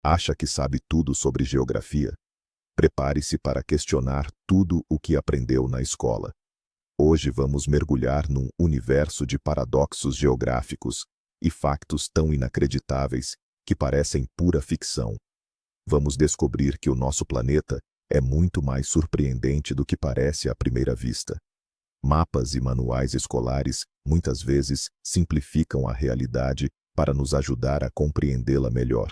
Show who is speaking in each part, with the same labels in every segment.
Speaker 1: Acha que sabe tudo sobre geografia? Prepare-se para questionar tudo o que aprendeu na escola. Hoje vamos mergulhar num universo de paradoxos geográficos e factos tão inacreditáveis que parecem pura ficção. Vamos descobrir que o nosso planeta é muito mais surpreendente do que parece à primeira vista. Mapas e manuais escolares muitas vezes simplificam a realidade para nos ajudar a compreendê-la melhor.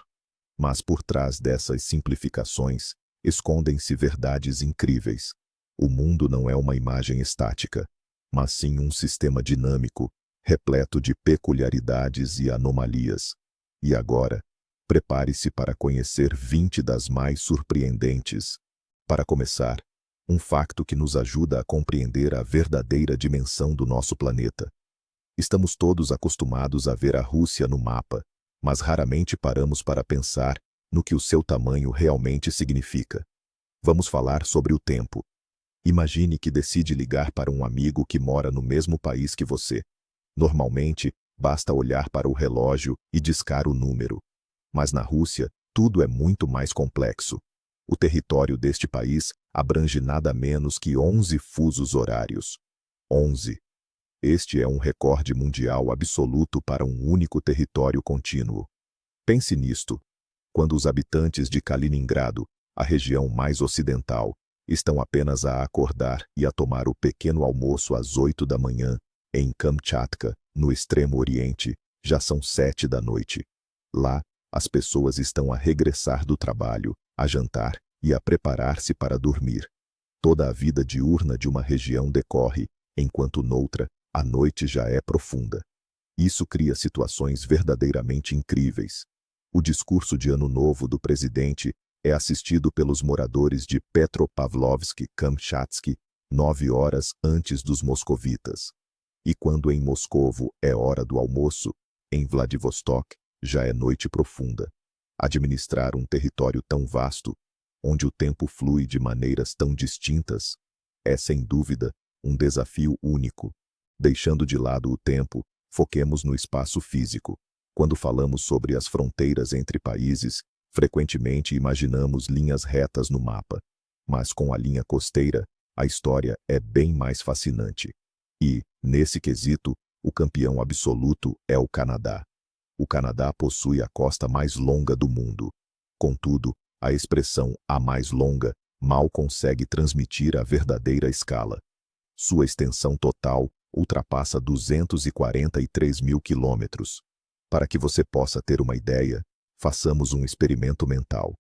Speaker 1: Mas por trás dessas simplificações, escondem-se verdades incríveis. O mundo não é uma imagem estática, mas sim um sistema dinâmico, repleto de peculiaridades e anomalias. E agora, prepare-se para conhecer 20 das mais surpreendentes. Para começar, um facto que nos ajuda a compreender a verdadeira dimensão do nosso planeta. Estamos todos acostumados a ver a Rússia no mapa, mas raramente paramos para pensar no que o seu tamanho realmente significa. Vamos falar sobre o tempo. Imagine que decide ligar para um amigo que mora no mesmo país que você. Normalmente, basta olhar para o relógio e discar o número. Mas na Rússia, tudo é muito mais complexo. O território deste país abrange nada menos que 11 fusos horários. 11. Este é um recorde mundial absoluto para um único território contínuo. Pense nisto. Quando os habitantes de Kaliningrado, a região mais ocidental, estão apenas a acordar e a tomar o pequeno almoço às 8 da manhã, em Kamchatka, no extremo oriente, já são 7 da noite. Lá, as pessoas estão a regressar do trabalho, a jantar e a preparar-se para dormir. Toda a vida diurna de uma região decorre, enquanto noutra, a noite já é profunda. Isso cria situações verdadeiramente incríveis. O discurso de Ano Novo do presidente é assistido pelos moradores de Petropavlovsk-Kamchatsky 9 horas antes dos moscovitas. E quando em Moscovo é hora do almoço, em Vladivostok já é noite profunda. Administrar um território tão vasto, onde o tempo flui de maneiras tão distintas, é sem dúvida um desafio único. Deixando de lado o tempo, foquemos no espaço físico. Quando falamos sobre as fronteiras entre países, frequentemente imaginamos linhas retas no mapa. Mas com a linha costeira, a história é bem mais fascinante. E, nesse quesito, o campeão absoluto é o Canadá. O Canadá possui a costa mais longa do mundo. Contudo, a expressão "a mais longa" mal consegue transmitir a verdadeira escala. Sua extensão total ultrapassa 243 mil quilômetros. Para que você possa ter uma ideia, façamos um experimento mental.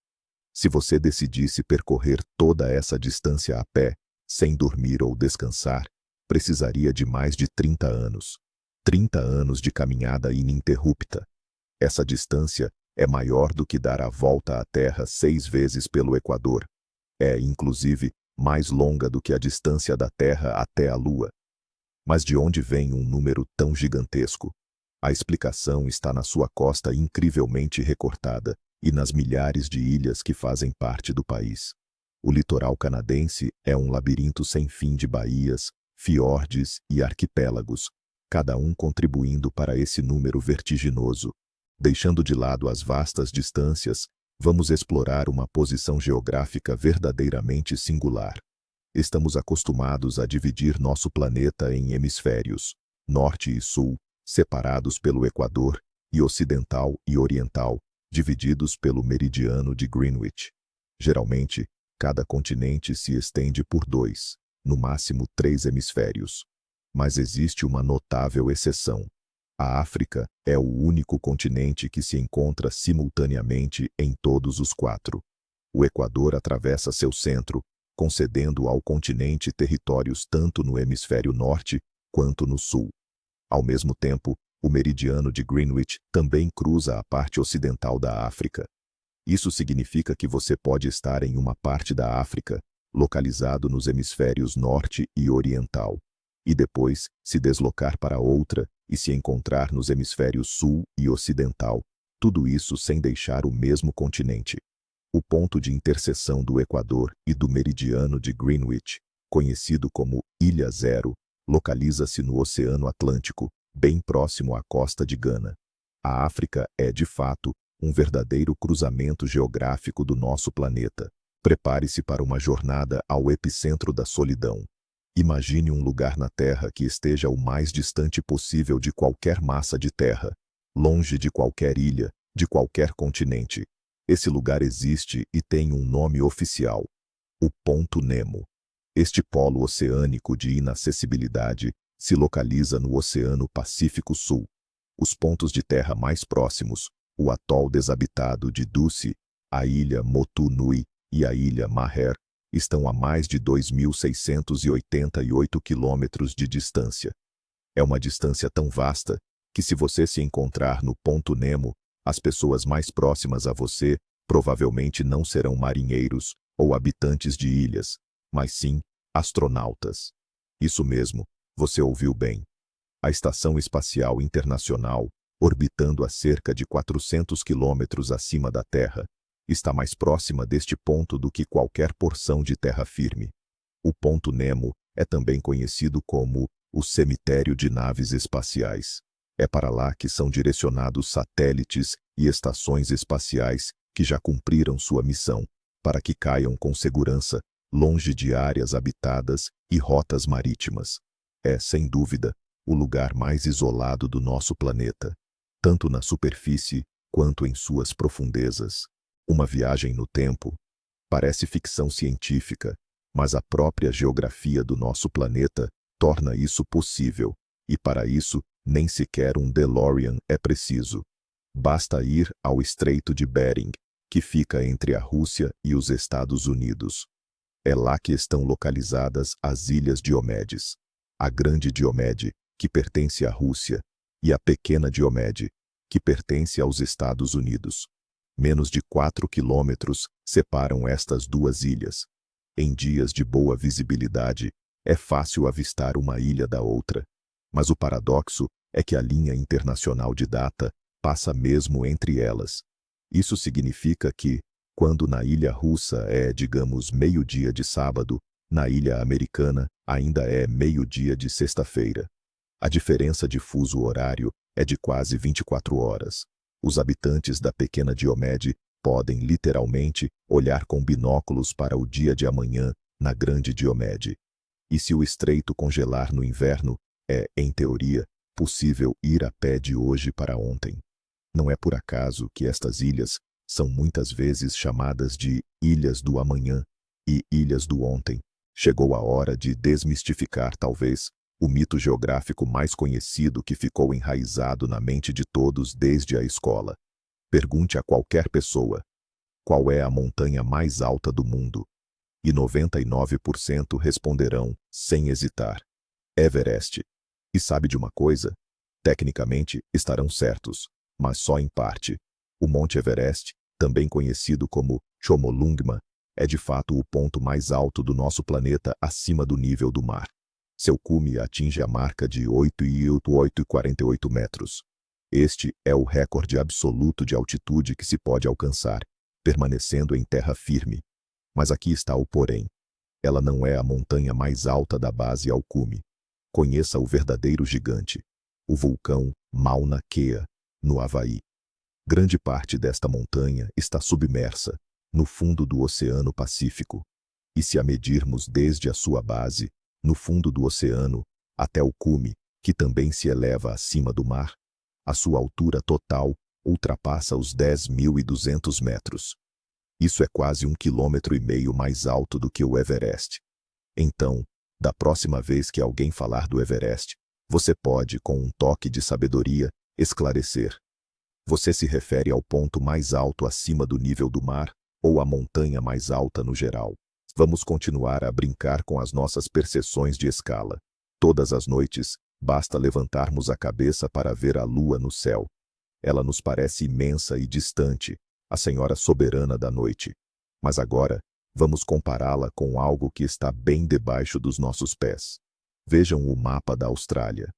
Speaker 1: Se você decidisse percorrer toda essa distância a pé, sem dormir ou descansar, precisaria de mais de 30 anos. 30 anos de caminhada ininterrupta. Essa distância é maior do que dar a volta à Terra 6 vezes pelo Equador. É, inclusive, mais longa do que a distância da Terra até a Lua. Mas de onde vem um número tão gigantesco? A explicação está na sua costa incrivelmente recortada e nas milhares de ilhas que fazem parte do país. O litoral canadense é um labirinto sem fim de baías, fiordes e arquipélagos, cada um contribuindo para esse número vertiginoso. Deixando de lado as vastas distâncias, vamos explorar uma posição geográfica verdadeiramente singular. Estamos acostumados a dividir nosso planeta em hemisférios, norte e sul, separados pelo Equador, e ocidental e oriental, divididos pelo meridiano de Greenwich. Geralmente, cada continente se estende por 2, no máximo 3 hemisférios. Mas existe uma notável exceção. A África é o único continente que se encontra simultaneamente em todos os 4. O Equador atravessa seu centro, concedendo ao continente territórios tanto no hemisfério norte quanto no sul. Ao mesmo tempo, o meridiano de Greenwich também cruza a parte ocidental da África. Isso significa que você pode estar em uma parte da África, localizado nos hemisférios norte e oriental, e depois se deslocar para outra e se encontrar nos hemisférios sul e ocidental, tudo isso sem deixar o mesmo continente. O ponto de interseção do Equador e do meridiano de Greenwich, conhecido como Ilha Zero, localiza-se no Oceano Atlântico, bem próximo à costa de Gana. A África é, de fato, um verdadeiro cruzamento geográfico do nosso planeta. Prepare-se para uma jornada ao epicentro da solidão. Imagine um lugar na Terra que esteja o mais distante possível de qualquer massa de terra, longe de qualquer ilha, de qualquer continente. Esse lugar existe e tem um nome oficial: o Ponto Nemo. Este polo oceânico de inacessibilidade se localiza no Oceano Pacífico Sul. Os pontos de terra mais próximos, o atol desabitado de Ducie, a ilha Motu Nui e a ilha Maher, estão a mais de 2.688 quilômetros de distância. É uma distância tão vasta que, se você se encontrar no Ponto Nemo, as pessoas mais próximas a você provavelmente não serão marinheiros ou habitantes de ilhas, mas sim astronautas. Isso mesmo, você ouviu bem. A Estação Espacial Internacional, orbitando a cerca de 400 quilômetros acima da Terra, está mais próxima deste ponto do que qualquer porção de terra firme. O Ponto Nemo é também conhecido como o cemitério de naves espaciais. É para lá que são direcionados satélites e estações espaciais que já cumpriram sua missão, para que caiam com segurança longe de áreas habitadas e rotas marítimas. É, sem dúvida, o lugar mais isolado do nosso planeta, tanto na superfície quanto em suas profundezas. Uma viagem no tempo. Parece ficção científica, mas a própria geografia do nosso planeta torna isso possível, e para isso, nem sequer um DeLorean é preciso. Basta ir ao Estreito de Bering, que fica entre a Rússia e os Estados Unidos. É lá que estão localizadas as Ilhas Diomedes, a Grande Diomede, que pertence à Rússia, e a Pequena Diomede, que pertence aos Estados Unidos. Menos de 4 quilômetros separam estas duas ilhas. Em dias de boa visibilidade, é fácil avistar uma ilha da outra. Mas o paradoxo é que a linha internacional de data passa mesmo entre elas. Isso significa que, quando na ilha russa é, digamos, meio-dia de sábado, na ilha americana ainda é meio-dia de sexta-feira. A diferença de fuso horário é de quase 24 horas. Os habitantes da Pequena Diomede podem literalmente olhar com binóculos para o dia de amanhã na Grande Diomede. E se o estreito congelar no inverno, é, em teoria, possível ir a pé de hoje para ontem. Não é por acaso que estas ilhas são muitas vezes chamadas de Ilhas do Amanhã e Ilhas do Ontem. Chegou a hora de desmistificar, talvez, o mito geográfico mais conhecido que ficou enraizado na mente de todos desde a escola. Pergunte a qualquer pessoa: qual é a montanha mais alta do mundo? E 99% responderão, sem hesitar: Everest. E sabe de uma coisa? Tecnicamente, estarão certos, mas só em parte. O Monte Everest, também conhecido como Chomolungma, é de fato o ponto mais alto do nosso planeta acima do nível do mar. Seu cume atinge a marca de 8,848 metros. Este é o recorde absoluto de altitude que se pode alcançar, permanecendo em terra firme. Mas aqui está o porém. Ela não é a montanha mais alta da base ao cume. Conheça o verdadeiro gigante, o vulcão Mauna Kea, no Havaí. Grande parte desta montanha está submersa, no fundo do Oceano Pacífico. E se a medirmos desde a sua base, no fundo do oceano, até o cume, que também se eleva acima do mar, a sua altura total ultrapassa os 10.200 metros. Isso é quase 1,5 km mais alto do que o Everest. Então, da próxima vez que alguém falar do Everest, você pode, com um toque de sabedoria, esclarecer: você se refere ao ponto mais alto acima do nível do mar, ou à montanha mais alta no geral? Vamos continuar a brincar com as nossas percepções de escala. Todas as noites, basta levantarmos a cabeça para ver a lua no céu. Ela nos parece imensa e distante, a senhora soberana da noite. Mas agora, vamos compará-la com algo que está bem debaixo dos nossos pés. Vejam o mapa da Austrália.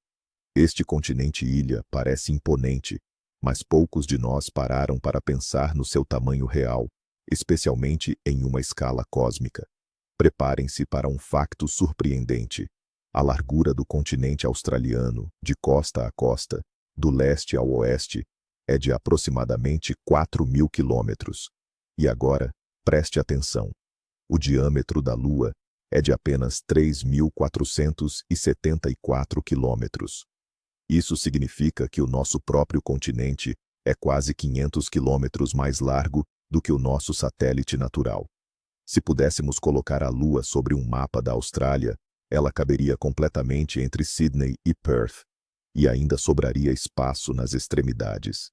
Speaker 1: Este continente-ilha parece imponente, mas poucos de nós pararam para pensar no seu tamanho real, especialmente em uma escala cósmica. Preparem-se para um facto surpreendente. A largura do continente australiano, de costa a costa, do leste ao oeste, é de aproximadamente 4.000 quilômetros. E agora, preste atenção. O diâmetro da Lua é de apenas 3.474 quilômetros. Isso significa que o nosso próprio continente é quase 500 quilômetros mais largo do que o nosso satélite natural. Se pudéssemos colocar a Lua sobre um mapa da Austrália, ela caberia completamente entre Sydney e Perth, e ainda sobraria espaço nas extremidades.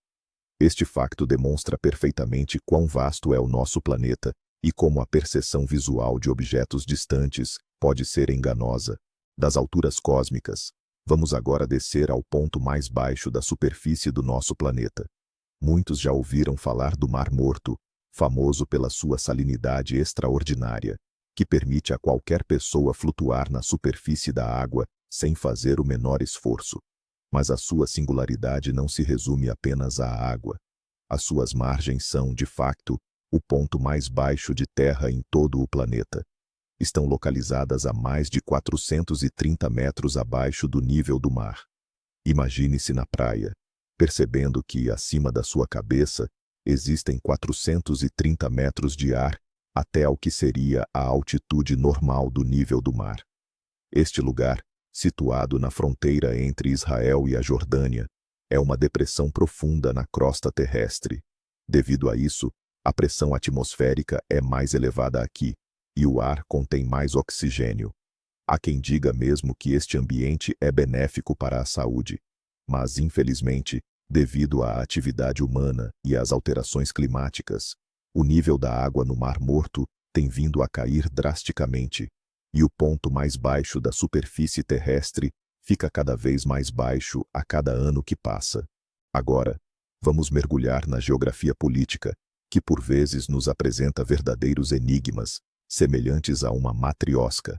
Speaker 1: Este facto demonstra perfeitamente quão vasto é o nosso planeta e como a percepção visual de objetos distantes pode ser enganosa. Das alturas cósmicas, vamos agora descer ao ponto mais baixo da superfície do nosso planeta. Muitos já ouviram falar do Mar Morto, famoso pela sua salinidade extraordinária, que permite a qualquer pessoa flutuar na superfície da água sem fazer o menor esforço. Mas a sua singularidade não se resume apenas à água. As suas margens são, de facto, o ponto mais baixo de terra em todo o planeta. Estão localizadas a mais de 430 metros abaixo do nível do mar. Imagine-se na praia, percebendo que, acima da sua cabeça, existem 430 metros de ar até ao que seria a altitude normal do nível do mar. Este lugar, situado na fronteira entre Israel e a Jordânia, é uma depressão profunda na crosta terrestre. Devido a isso, a pressão atmosférica é mais elevada aqui, e o ar contém mais oxigênio. Há quem diga mesmo que este ambiente é benéfico para a saúde, mas, infelizmente, devido à atividade humana e às alterações climáticas, o nível da água no Mar Morto tem vindo a cair drasticamente, e o ponto mais baixo da superfície terrestre fica cada vez mais baixo a cada ano que passa. Agora, vamos mergulhar na geografia política, que por vezes nos apresenta verdadeiros enigmas, semelhantes a uma matriosca.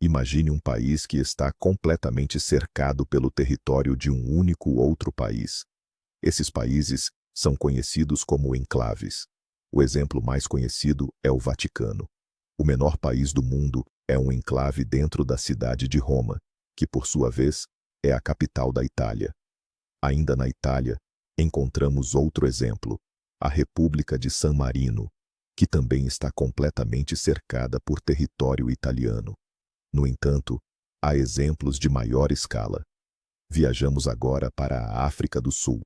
Speaker 1: Imagine um país que está completamente cercado pelo território de um único outro país. Esses países são conhecidos como enclaves. O exemplo mais conhecido é o Vaticano. O menor país do mundo é um enclave dentro da cidade de Roma, que por sua vez é a capital da Itália. Ainda na Itália, encontramos outro exemplo, a República de San Marino, que também está completamente cercada por território italiano. No entanto, há exemplos de maior escala. Viajamos agora para a África do Sul.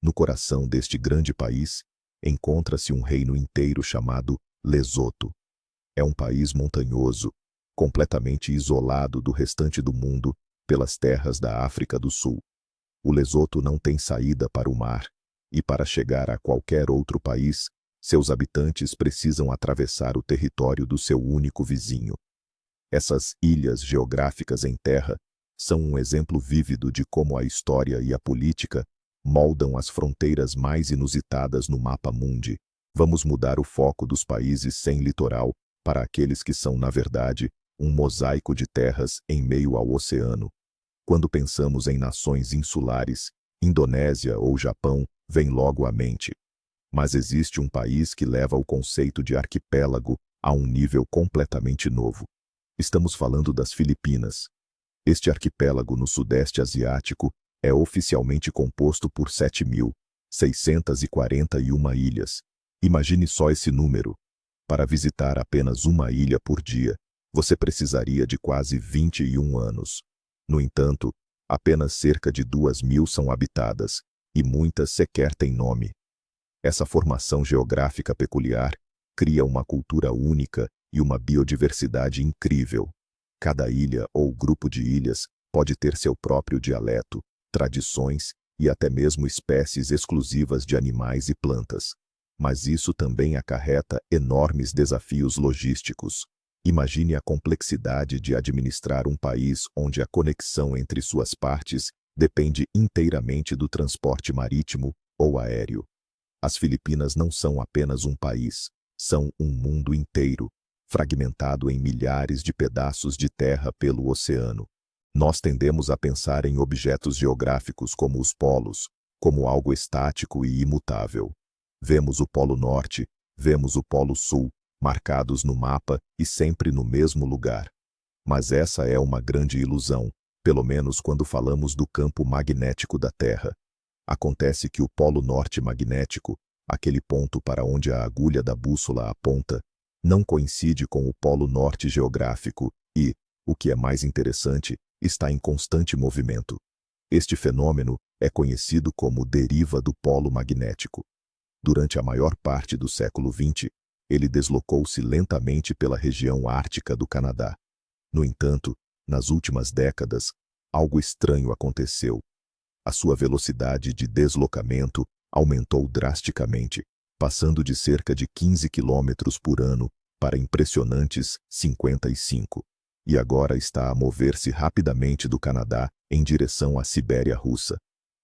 Speaker 1: No coração deste grande país, encontra-se um reino inteiro chamado Lesoto. É um país montanhoso, completamente isolado do restante do mundo pelas terras da África do Sul. O Lesoto não tem saída para o mar, e para chegar a qualquer outro país, seus habitantes precisam atravessar o território do seu único vizinho. Essas ilhas geográficas em terra são um exemplo vívido de como a história e a política moldam as fronteiras mais inusitadas no mapa mundi. Vamos mudar o foco dos países sem litoral para aqueles que são, na verdade, um mosaico de terras em meio ao oceano. Quando pensamos em nações insulares, Indonésia ou Japão vem logo à mente. Mas existe um país que leva o conceito de arquipélago a um nível completamente novo. Estamos falando das Filipinas. Este arquipélago no Sudeste Asiático é oficialmente composto por 7.641 ilhas. Imagine só esse número. Para visitar apenas uma ilha por dia, você precisaria de quase 21 anos. No entanto, apenas cerca de 2.000 são habitadas, e muitas sequer têm nome. Essa formação geográfica peculiar cria uma cultura única e uma biodiversidade incrível. Cada ilha ou grupo de ilhas pode ter seu próprio dialeto, tradições e até mesmo espécies exclusivas de animais e plantas. Mas isso também acarreta enormes desafios logísticos. Imagine a complexidade de administrar um país onde a conexão entre suas partes depende inteiramente do transporte marítimo ou aéreo. As Filipinas não são apenas um país, são um mundo inteiro, fragmentado em milhares de pedaços de terra pelo oceano. Nós tendemos a pensar em objetos geográficos como os polos, como algo estático e imutável. Vemos o Polo Norte, vemos o Polo Sul, marcados no mapa e sempre no mesmo lugar. Mas essa é uma grande ilusão, pelo menos quando falamos do campo magnético da Terra. Acontece que o polo norte magnético, aquele ponto para onde a agulha da bússola aponta, não coincide com o polo norte geográfico e, o que é mais interessante, está em constante movimento. Este fenômeno é conhecido como deriva do polo magnético. Durante a maior parte do século XX, ele deslocou-se lentamente pela região ártica do Canadá. No entanto, nas últimas décadas, algo estranho aconteceu. A sua velocidade de deslocamento aumentou drasticamente, passando de cerca de 15 km por ano para impressionantes 55, e agora está a mover-se rapidamente do Canadá em direção à Sibéria russa.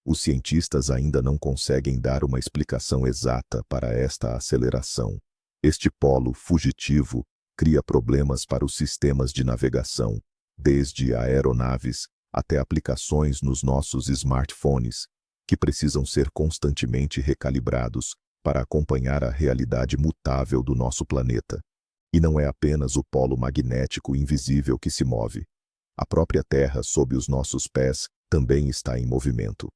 Speaker 1: Os cientistas ainda não conseguem dar uma explicação exata para esta aceleração. Este polo fugitivo cria problemas para os sistemas de navegação, desde aeronaves até aplicações nos nossos smartphones, que precisam ser constantemente recalibrados para acompanhar a realidade mutável do nosso planeta. E não é apenas o polo magnético invisível que se move. A própria Terra sob os nossos pés também está em movimento.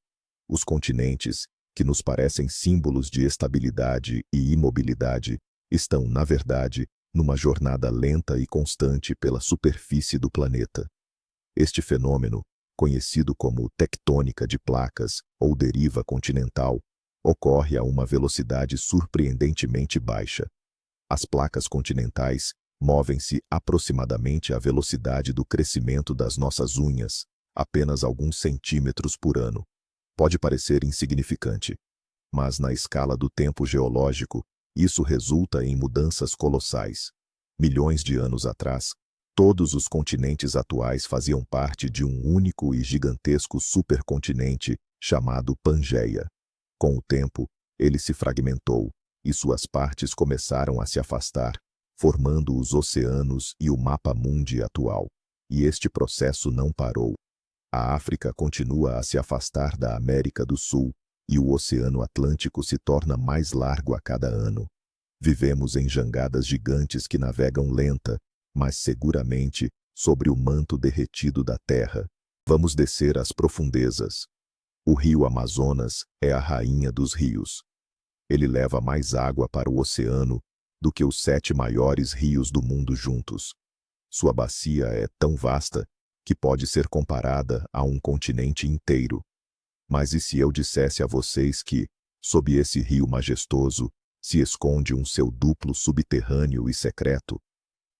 Speaker 1: Os continentes, que nos parecem símbolos de estabilidade e imobilidade, estão, na verdade, numa jornada lenta e constante pela superfície do planeta. Este fenômeno, conhecido como tectônica de placas ou deriva continental, ocorre a uma velocidade surpreendentemente baixa. As placas continentais movem-se aproximadamente à velocidade do crescimento das nossas unhas, apenas alguns centímetros por ano. Pode parecer insignificante, mas na escala do tempo geológico, isso resulta em mudanças colossais. Milhões de anos atrás, todos os continentes atuais faziam parte de um único e gigantesco supercontinente chamado Pangeia. Com o tempo, ele se fragmentou e suas partes começaram a se afastar, formando os oceanos e o mapa mundi atual. E este processo não parou. A África continua a se afastar da América do Sul e o Oceano Atlântico se torna mais largo a cada ano. Vivemos em jangadas gigantes que navegam lenta, mas seguramente, sobre o manto derretido da Terra. Vamos descer às profundezas. O rio Amazonas é a rainha dos rios. Ele leva mais água para o oceano do que os 7 maiores rios do mundo juntos. Sua bacia é tão vasta que pode ser comparada a um continente inteiro. Mas e se eu dissesse a vocês que, sob esse rio majestoso, se esconde um seu duplo subterrâneo e secreto?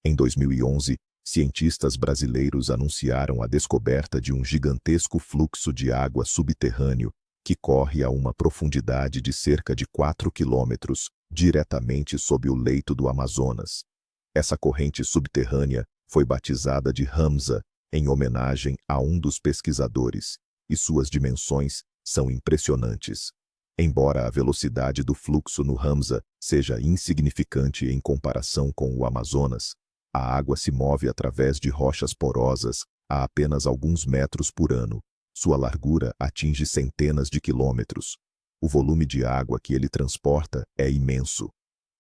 Speaker 1: Em 2011, cientistas brasileiros anunciaram a descoberta de um gigantesco fluxo de água subterrâneo que corre a uma profundidade de cerca de 4 quilômetros, diretamente sob o leito do Amazonas. Essa corrente subterrânea foi batizada de Hamza, em homenagem a um dos pesquisadores, e suas dimensões são impressionantes. Embora a velocidade do fluxo no Hamza seja insignificante em comparação com o Amazonas, a água se move através de rochas porosas a apenas alguns metros por ano. Sua largura atinge centenas de quilômetros. O volume de água que ele transporta é imenso.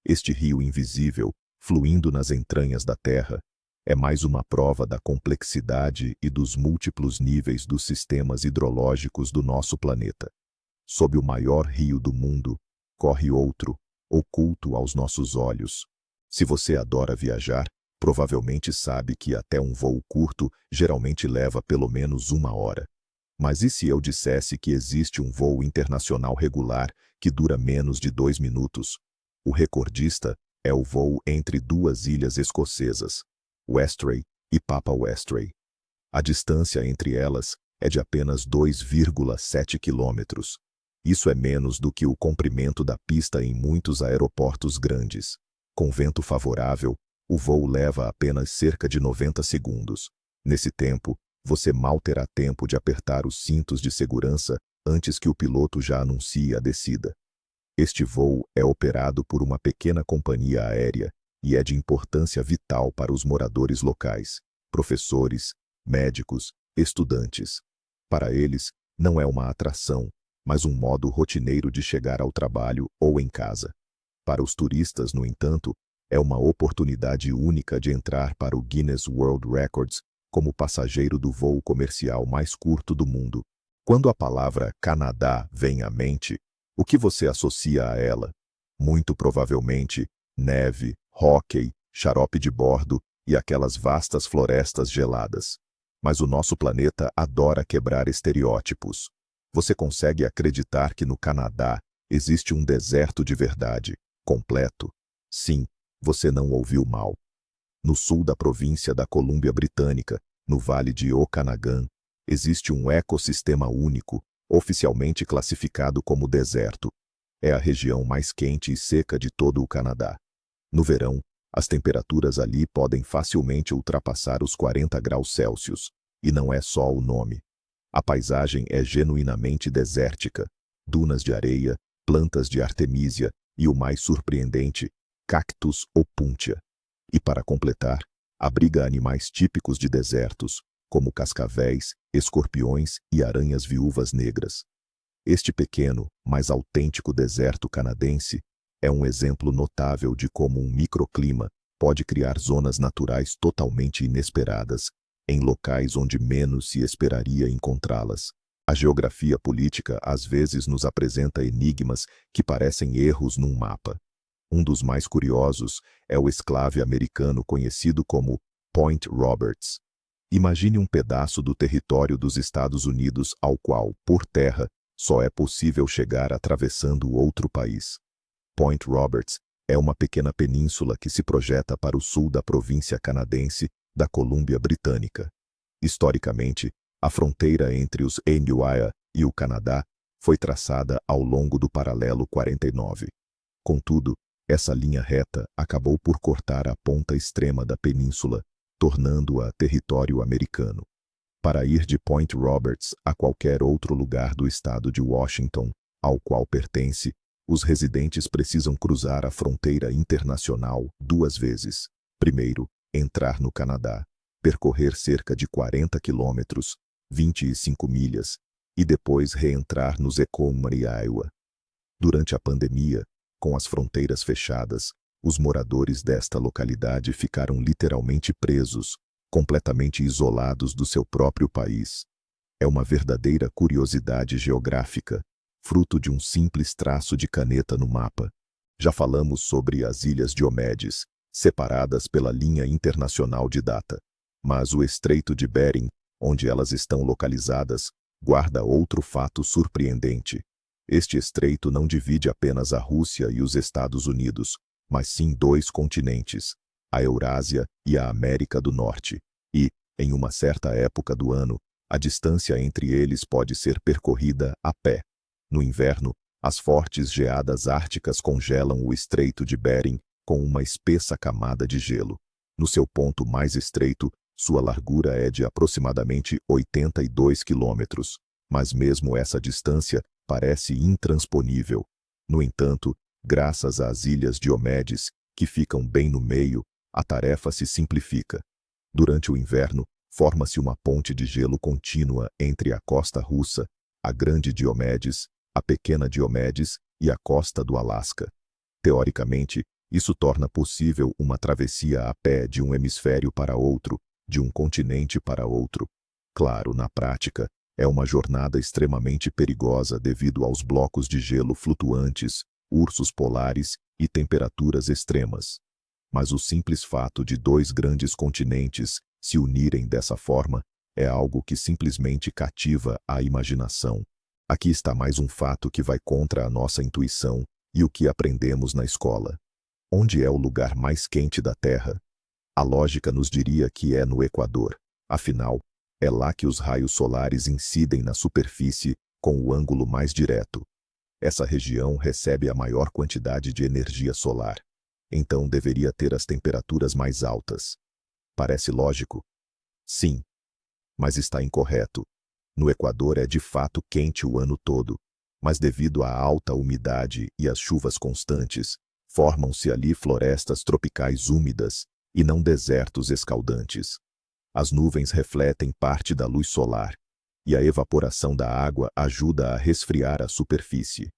Speaker 1: Este rio invisível, fluindo nas entranhas da Terra, é mais uma prova da complexidade e dos múltiplos níveis dos sistemas hidrológicos do nosso planeta. Sob o maior rio do mundo, corre outro, oculto aos nossos olhos. Se você adora viajar, provavelmente sabe que até um voo curto geralmente leva pelo menos 1 hora. Mas e se eu dissesse que existe um voo internacional regular que dura menos de 2 minutos? O recordista é o voo entre 2 ilhas escocesas, Westray e Papa Westray. A distância entre elas é de apenas 2,7 quilômetros. Isso é menos do que o comprimento da pista em muitos aeroportos grandes. Com vento favorável, o voo leva apenas cerca de 90 segundos. Nesse tempo, você mal terá tempo de apertar os cintos de segurança antes que o piloto já anuncie a descida. Este voo é operado por uma pequena companhia aérea e é de importância vital para os moradores locais, professores, médicos, estudantes. Para eles, não é uma atração, mas um modo rotineiro de chegar ao trabalho ou em casa. Para os turistas, no entanto, é uma oportunidade única de entrar para o Guinness World Records como passageiro do voo comercial mais curto do mundo, Quando a palavra Canadá vem à mente, o que você associa a ela? Muito provavelmente, neve, hóquei, xarope de bordo e aquelas vastas florestas geladas. Mas o nosso planeta adora quebrar estereótipos. Você consegue acreditar que no Canadá existe um deserto de verdade, completo? Sim, você não ouviu mal. No sul da província da Colômbia Britânica, no Vale de Okanagan, existe um ecossistema único, oficialmente classificado como deserto. É a região mais quente e seca de todo o Canadá. No verão, as temperaturas ali podem facilmente ultrapassar os 40 graus Celsius, e não é só o nome. A paisagem é genuinamente desértica, dunas de areia, plantas de artemísia e o mais surpreendente, cactus opuntia. E para completar, abriga animais típicos de desertos, como cascavéis, escorpiões e aranhas viúvas negras. Este pequeno, mas autêntico deserto canadense é um exemplo notável de como um microclima pode criar zonas naturais totalmente inesperadas, em locais onde menos se esperaria encontrá-las. A geografia política às vezes nos apresenta enigmas que parecem erros num mapa. Um dos mais curiosos é o exclave americano conhecido como Point Roberts. Imagine um pedaço do território dos Estados Unidos ao qual, por terra, só é possível chegar atravessando outro país. Point Roberts é uma pequena península que se projeta para o sul da província canadense da Colômbia Britânica. Historicamente, a fronteira entre os Inuit e o Canadá foi traçada ao longo do paralelo 49. Contudo, essa linha reta acabou por cortar a ponta extrema da península, tornando-a território americano. Para ir de Point Roberts a qualquer outro lugar do estado de Washington, ao qual pertence, os residentes precisam cruzar a fronteira internacional 2 vezes. Primeiro, entrar no Canadá, percorrer cerca de 40 quilômetros, 25 milhas, e depois reentrar no Tacoma, Iowa. Durante a pandemia, com as fronteiras fechadas, os moradores desta localidade ficaram literalmente presos, completamente isolados do seu próprio país. É uma verdadeira curiosidade geográfica, fruto de um simples traço de caneta no mapa. Já falamos sobre as Ilhas Diomedes, separadas pela linha internacional de data. Mas o Estreito de Bering, onde elas estão localizadas, guarda outro fato surpreendente. Este estreito não divide apenas a Rússia e os Estados Unidos, mas sim 2 continentes, a Eurásia e a América do Norte. E, em uma certa época do ano, a distância entre eles pode ser percorrida a pé. No inverno, as fortes geadas árticas congelam o Estreito de Bering com uma espessa camada de gelo. No seu ponto mais estreito, sua largura é de aproximadamente 82 quilômetros, mas mesmo essa distância parece intransponível. No entanto, graças às Ilhas Diomedes, que ficam bem no meio, a tarefa se simplifica. Durante o inverno, forma-se uma ponte de gelo contínua entre a costa russa, a Grande Diomedes, a Pequena Diomedes e a costa do Alasca. Teoricamente, isso torna possível uma travessia a pé de um hemisfério para outro, de um continente para outro. Claro, na prática, é uma jornada extremamente perigosa devido aos blocos de gelo flutuantes, ursos polares e temperaturas extremas. Mas o simples fato de 2 grandes continentes se unirem dessa forma é algo que simplesmente cativa a imaginação. Aqui está mais um fato que vai contra a nossa intuição e o que aprendemos na escola. Onde é o lugar mais quente da Terra? A lógica nos diria que é no Equador. Afinal, é lá que os raios solares incidem na superfície com o ângulo mais direto. Essa região recebe a maior quantidade de energia solar. Então deveria ter as temperaturas mais altas. Parece lógico? Sim. Mas está incorreto. No Equador é de fato quente o ano todo, mas devido à alta umidade e às chuvas constantes, formam-se ali florestas tropicais úmidas e não desertos escaldantes. As nuvens refletem parte da luz solar, e a evaporação da água ajuda a resfriar a superfície.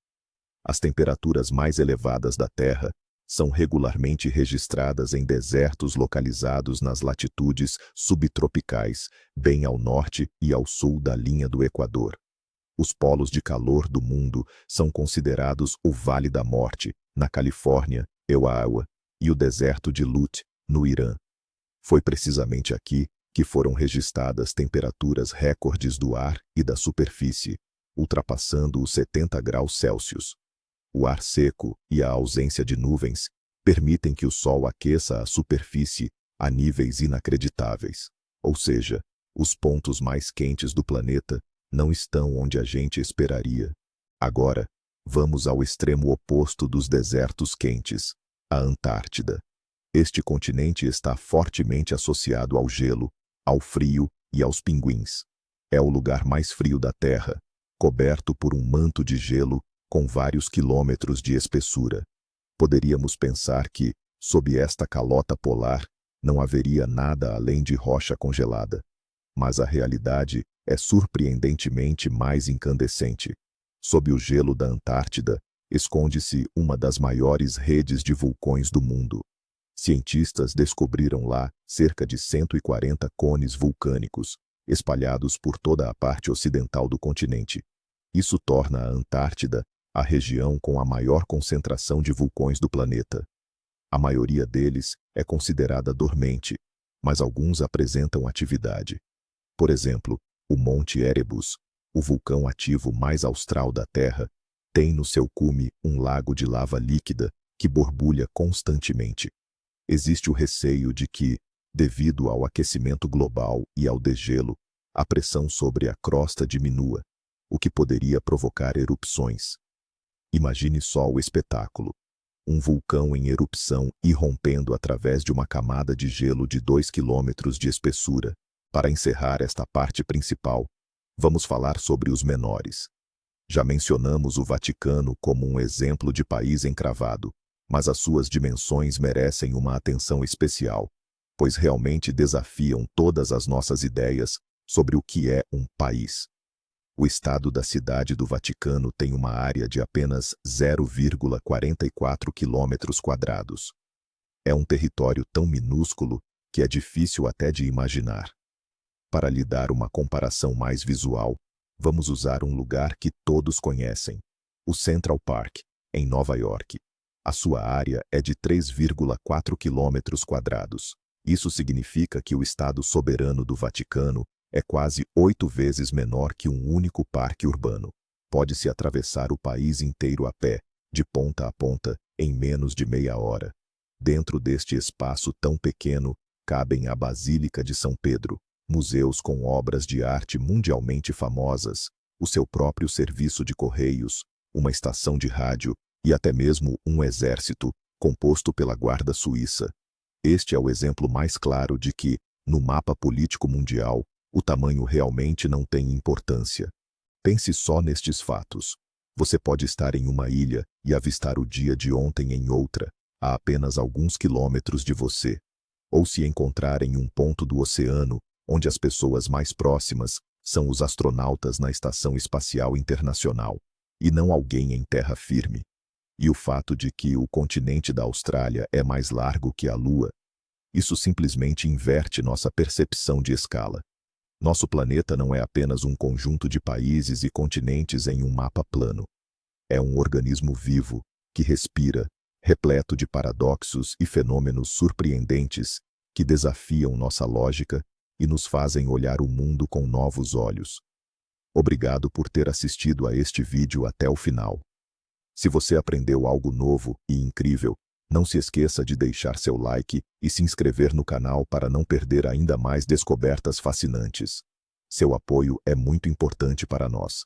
Speaker 1: As temperaturas mais elevadas da Terra são regularmente registradas em desertos localizados nas latitudes subtropicais, bem ao norte e ao sul da linha do Equador. Os polos de calor do mundo são considerados o Vale da Morte, na Califórnia, Iowa, e o deserto de Lut, no Irã. Foi precisamente aqui que foram registradas temperaturas recordes do ar e da superfície, ultrapassando os 70 graus Celsius. O ar seco e a ausência de nuvens permitem que o Sol aqueça a superfície a níveis inacreditáveis. Ou seja, os pontos mais quentes do planeta não estão onde a gente esperaria. Agora, vamos ao extremo oposto dos desertos quentes, a Antártida. Este continente está fortemente associado ao gelo, ao frio e aos pinguins. É o lugar mais frio da Terra, coberto por um manto de gelo com vários quilômetros de espessura. Poderíamos pensar que, sob esta calota polar, não haveria nada além de rocha congelada. Mas a realidade é surpreendentemente mais incandescente. Sob o gelo da Antártida, esconde-se uma das maiores redes de vulcões do mundo. Cientistas descobriram lá cerca de 140 cones vulcânicos, espalhados por toda a parte ocidental do continente. Isso torna a Antártida a região com a maior concentração de vulcões do planeta. A maioria deles é considerada dormente, mas alguns apresentam atividade. Por exemplo, o Monte Erebus, o vulcão ativo mais austral da Terra, tem no seu cume um lago de lava líquida que borbulha constantemente. Existe o receio de que, devido ao aquecimento global e ao degelo, a pressão sobre a crosta diminua, o que poderia provocar erupções. Imagine só o espetáculo. Um vulcão em erupção irrompendo através de uma camada de gelo de 2 quilômetros de espessura. Para encerrar esta parte principal, vamos falar sobre os menores. Já mencionamos o Vaticano como um exemplo de país encravado, mas as suas dimensões merecem uma atenção especial, pois realmente desafiam todas as nossas ideias sobre o que é um país. O estado da Cidade do Vaticano tem uma área de apenas 0,44 quilômetros quadrados. É um território tão minúsculo que é difícil até de imaginar. Para lhe dar uma comparação mais visual, vamos usar um lugar que todos conhecem, o Central Park, em Nova York. A sua área é de 3,4 quilômetros quadrados. Isso significa que o Estado soberano do Vaticano é quase 8 vezes menor que um único parque urbano. Pode-se atravessar o país inteiro a pé, de ponta a ponta, em menos de meia hora. Dentro deste espaço tão pequeno, cabem a Basílica de São Pedro, museus com obras de arte mundialmente famosas, o seu próprio serviço de correios, uma estação de rádio e até mesmo um exército, composto pela Guarda Suíça. Este é o exemplo mais claro de que, no mapa político mundial, o tamanho realmente não tem importância. Pense só nestes fatos. Você pode estar em uma ilha e avistar o dia de ontem em outra, a apenas alguns quilômetros de você. Ou se encontrar em um ponto do oceano, onde as pessoas mais próximas são os astronautas na Estação Espacial Internacional, e não alguém em terra firme. E o fato de que o continente da Austrália é mais largo que a Lua, isso simplesmente inverte nossa percepção de escala. Nosso planeta não é apenas um conjunto de países e continentes em um mapa plano. É um organismo vivo, que respira, repleto de paradoxos e fenômenos surpreendentes que desafiam nossa lógica e nos fazem olhar o mundo com novos olhos. Obrigado por ter assistido a este vídeo até o final. Se você aprendeu algo novo e incrível, não se esqueça de deixar seu like e se inscrever no canal para não perder ainda mais descobertas fascinantes. Seu apoio é muito importante para nós.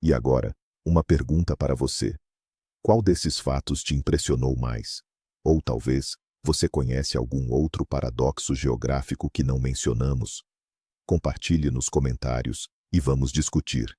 Speaker 1: E agora, uma pergunta para você. Qual desses fatos te impressionou mais? Ou talvez, você conhece algum outro paradoxo geográfico que não mencionamos? Compartilhe nos comentários e vamos discutir.